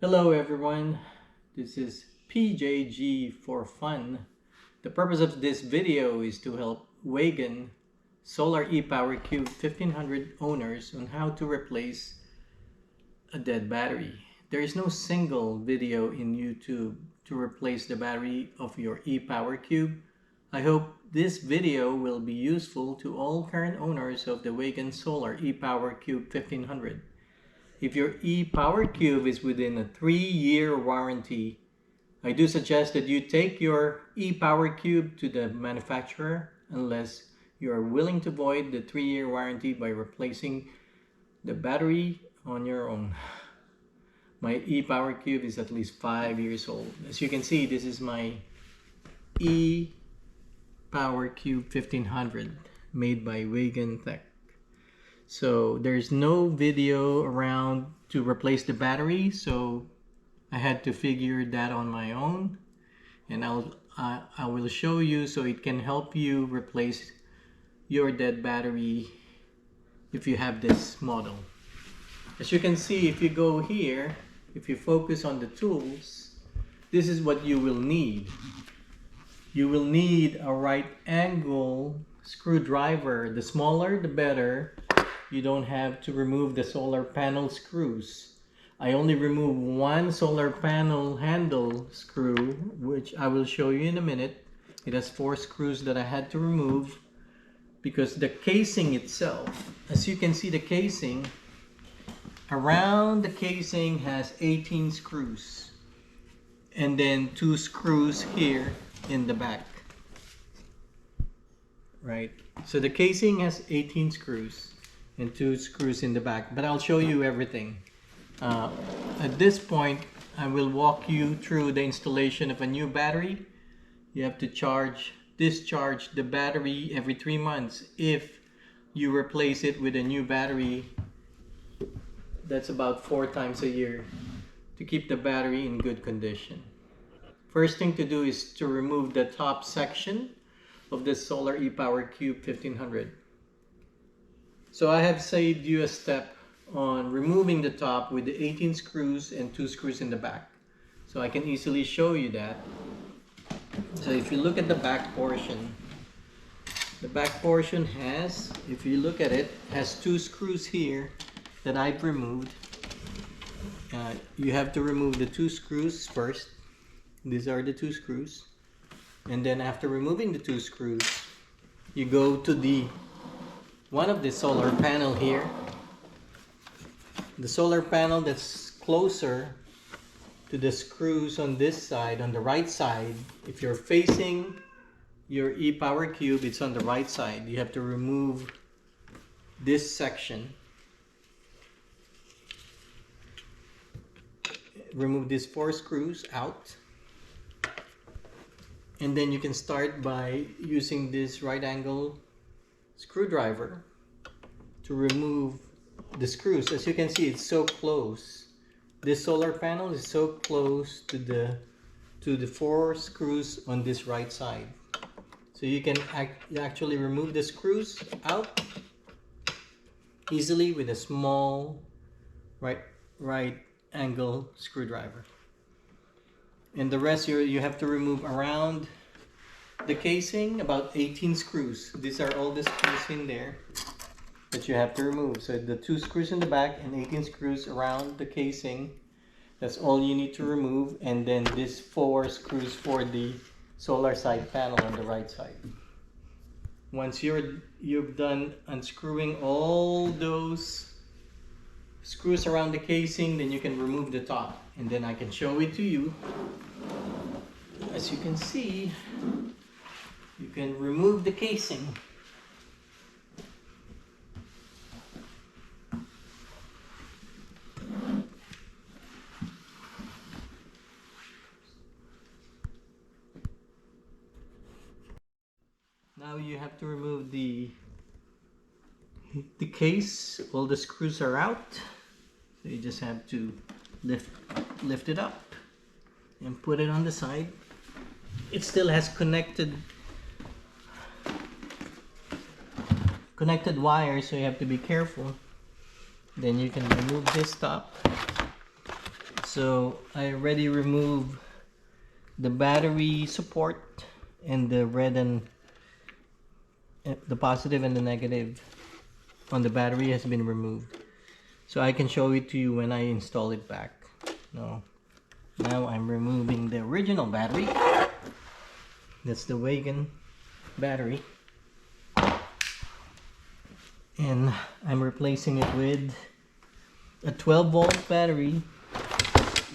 Hello everyone, this is PJG for fun. The purpose of this video is to help Wagan Solar ePower Cube 1500 owners on how to replace a dead battery. There is no single video in YouTube to replace the battery of your ePower Cube. I hope this video will be useful to all current owners of the Wagan Solar ePower Cube 1500. If your ePower Cube is within a 3-year warranty, I do suggest that you take your ePower Cube to the manufacturer unless you are willing to void the 3-year warranty by replacing the battery on your own. My ePower Cube is at least 5 years old. As you can see, this is my ePower Cube 1500 made by Wagan Tech. So there's no video around to replace the battery, so I had to figure that on my own, and I will show you so it can help you replace your dead battery if you have this model. As you can see, if you go here, if you focus on the tools, this is what you will need. You will need a right angle screwdriver. The smaller the better. You don't have to remove the solar panel screws. I only remove one solar panel handle screw, which I will show you in a minute. It has 4 screws that I had to remove because the casing itself, as you can see, the casing, around the casing has 18 screws and then 2 screws here in the back. Right? So the casing has 18 screws and 2 screws in the back, but I'll show you everything. At this point, I will walk you through the installation of a new battery. You have to discharge the battery every 3 months. If you replace it with a new battery, that's about 4 times a year to keep the battery in good condition. First thing to do is to remove the top section of this Solar ePower Cube 1500. So I have saved you a step on removing the top with the 18 screws and 2 screws in the back. So I can easily show you that. So if you look at the back portion, the back portion has, if you look at it, has 2 screws here that I've removed. You have to remove the 2 screws first. These are the 2 screws. And then after removing the 2 screws, you go to one of the solar panel here, the solar panel that's closer to the screws on this side, on the right side. If you're facing your ePower Cube, it's on the right side. You have to remove this section. Remove these 4 screws out. And then you can start by using this right angle screwdriver to remove the screws. As you can see, it's so close. This solar panel is so close to the 4 screws on this right side. So you can actually remove the screws out easily with a small right angle screwdriver. And the rest you have to remove around the casing, about 18 screws. These are all the screws in there that you have to remove. So the 2 screws in the back and 18 screws around the casing. That's all you need to remove. And then these 4 screws for the solar side panel on the right side. Once you've done unscrewing all those screws around the casing, then you can remove the top. And then I can show it to you. As you can see, you can remove the casing. Now you have to remove the case. All the screws are out. So you just have to lift it up and put it on the side. It still has connected wires, so you have to be careful. Then you can remove this top. So I already removed the battery support, and the red and the positive and the negative on the battery has been removed. So I can show it to you when I install it back. Now I'm removing the original battery. That's the Wagan battery. And I'm replacing it with a 12-volt battery.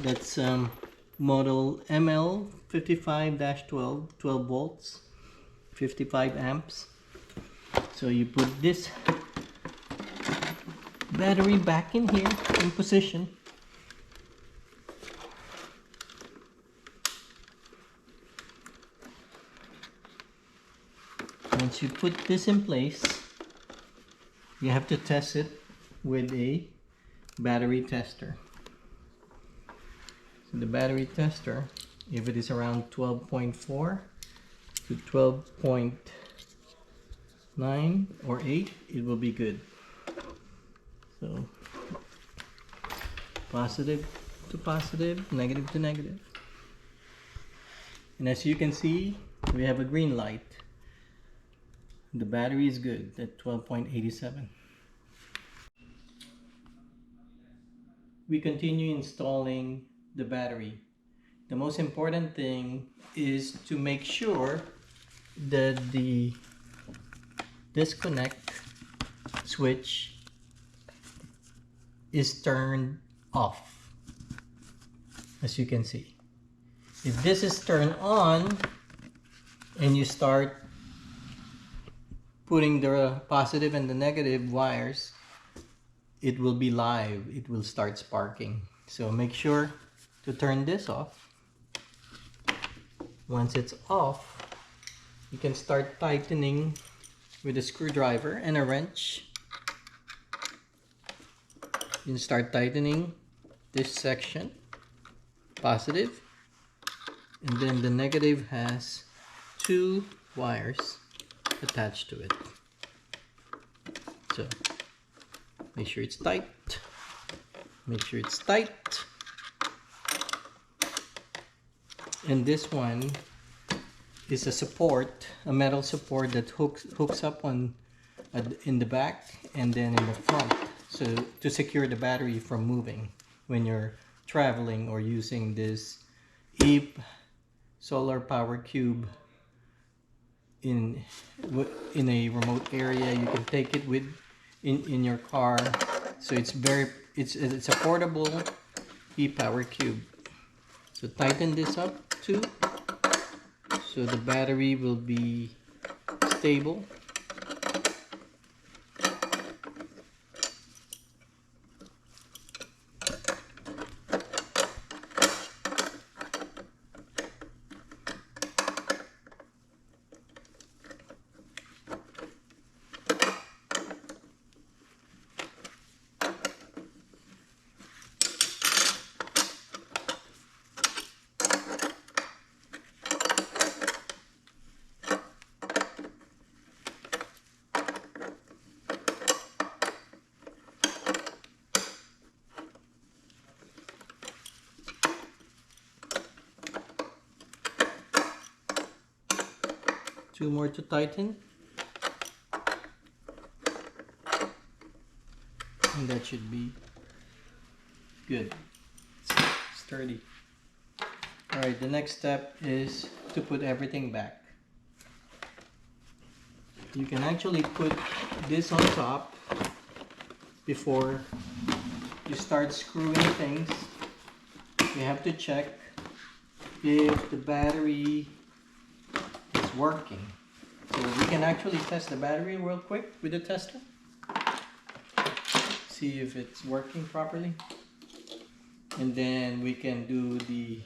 That's model ML55-12, 12 volts, 55 amps. So you put this battery back in here in position. Once you put this in place, you have to test it with a battery tester. So the battery tester, if it is around 12.4 to 12.9 or 8, it will be good. So positive to positive, negative to negative. And as you can see, we have a green light. The battery is good at 12.87. We continue installing the battery. The most important thing is to make sure that the disconnect switch is turned off. As you can see, if this is turned on and you start putting the positive and the negative wires, it will be live. It will start sparking. So make sure to turn this off. Once it's off, you can start tightening with a screwdriver and a wrench. You can start tightening this section, positive, and then the negative has 2 wires attached to it. So make sure it's tight. Make sure it's tight. And this one is a support, a metal support that hooks up on in the back and then in the front, so to secure the battery from moving when you're traveling or using this solar power cube in a remote area. You can take it with in your car. So it's a portable ePower cube. So tighten this up too, so the battery will be stable. Two more to tighten, and that should be good. It's sturdy. Alright, the next step is to put everything back. You can actually put this on top before you start screwing things. You have to check if the battery is working. So we can actually test the battery real quick with the tester. See if it's working properly. And then we can do the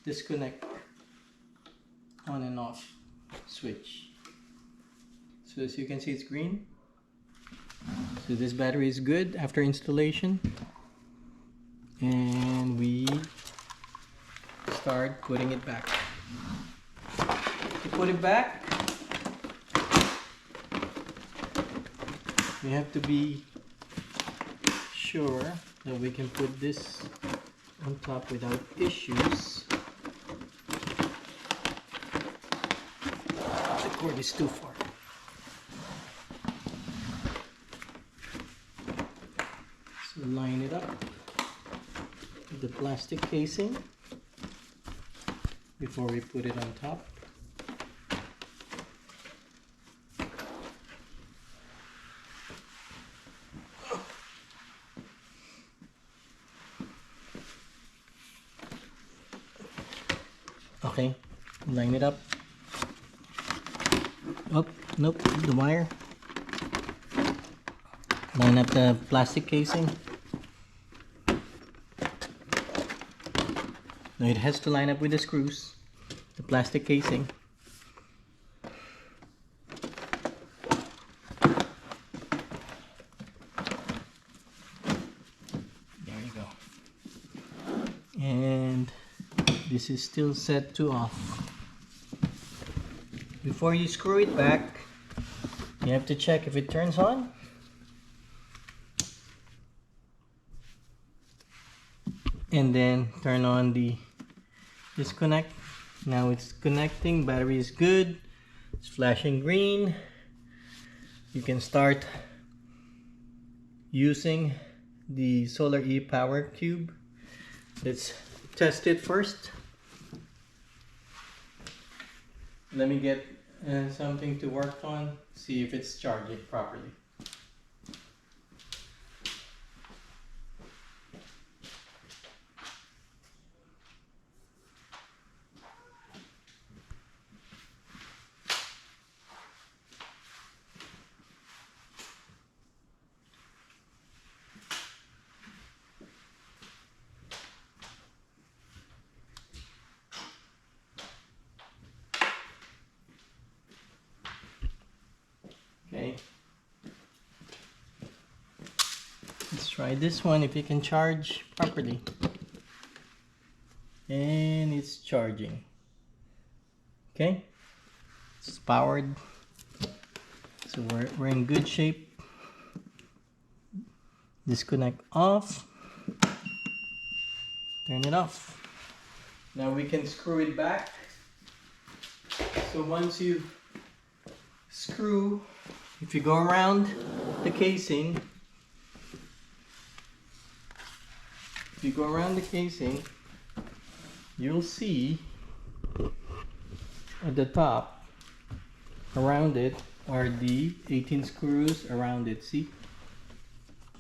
disconnect on and off switch. So as you can see, it's green. So this battery is good after installation. And we start putting it back. To put it back, you have to be sure so we can put this on top without issues. The cord is too far. So line it up with the plastic casing before we put it on top. Okay, line it up. Oh, nope, the wire. Line up the plastic casing. No, it has to line up with the screws, the plastic casing. There you go. And this is still set to off. Before you screw it back, you have to check if it turns on. And then turn on the disconnect. Now it's connecting, battery is good, it's flashing green. You can start using the Solar ePower cube. Let's test it first. Let me get something to work on, see if it's charging properly. Okay, let's try this one if it can charge properly. And it's charging. Okay, it's powered, so we're in good shape. Disconnect off, turn it off. Now we can screw it back. So once you screw, if you go around the casing, you'll see at the top around it are the 18 screws around it. See,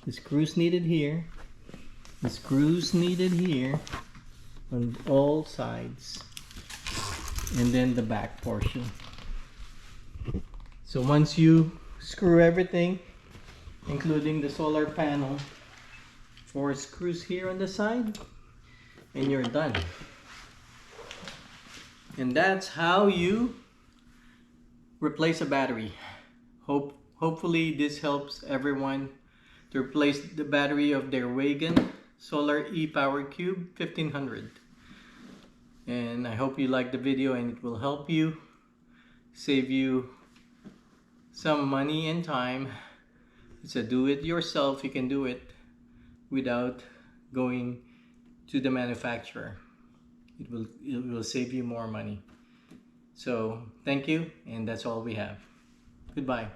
the screws needed here, the screws needed here on all sides, and then the back portion. So once you screw everything, including the solar panel, 4 screws here on the side, and you're done. And that's how you replace a battery. Hopefully this helps everyone to replace the battery of their Wagan Solar ePower Cube 1500. And I hope you like the video and it will help you, save you some money and time. It's a do-it-yourself. You can do it without going to the manufacturer. It will save you more money. So thank you, and that's all we have. Goodbye.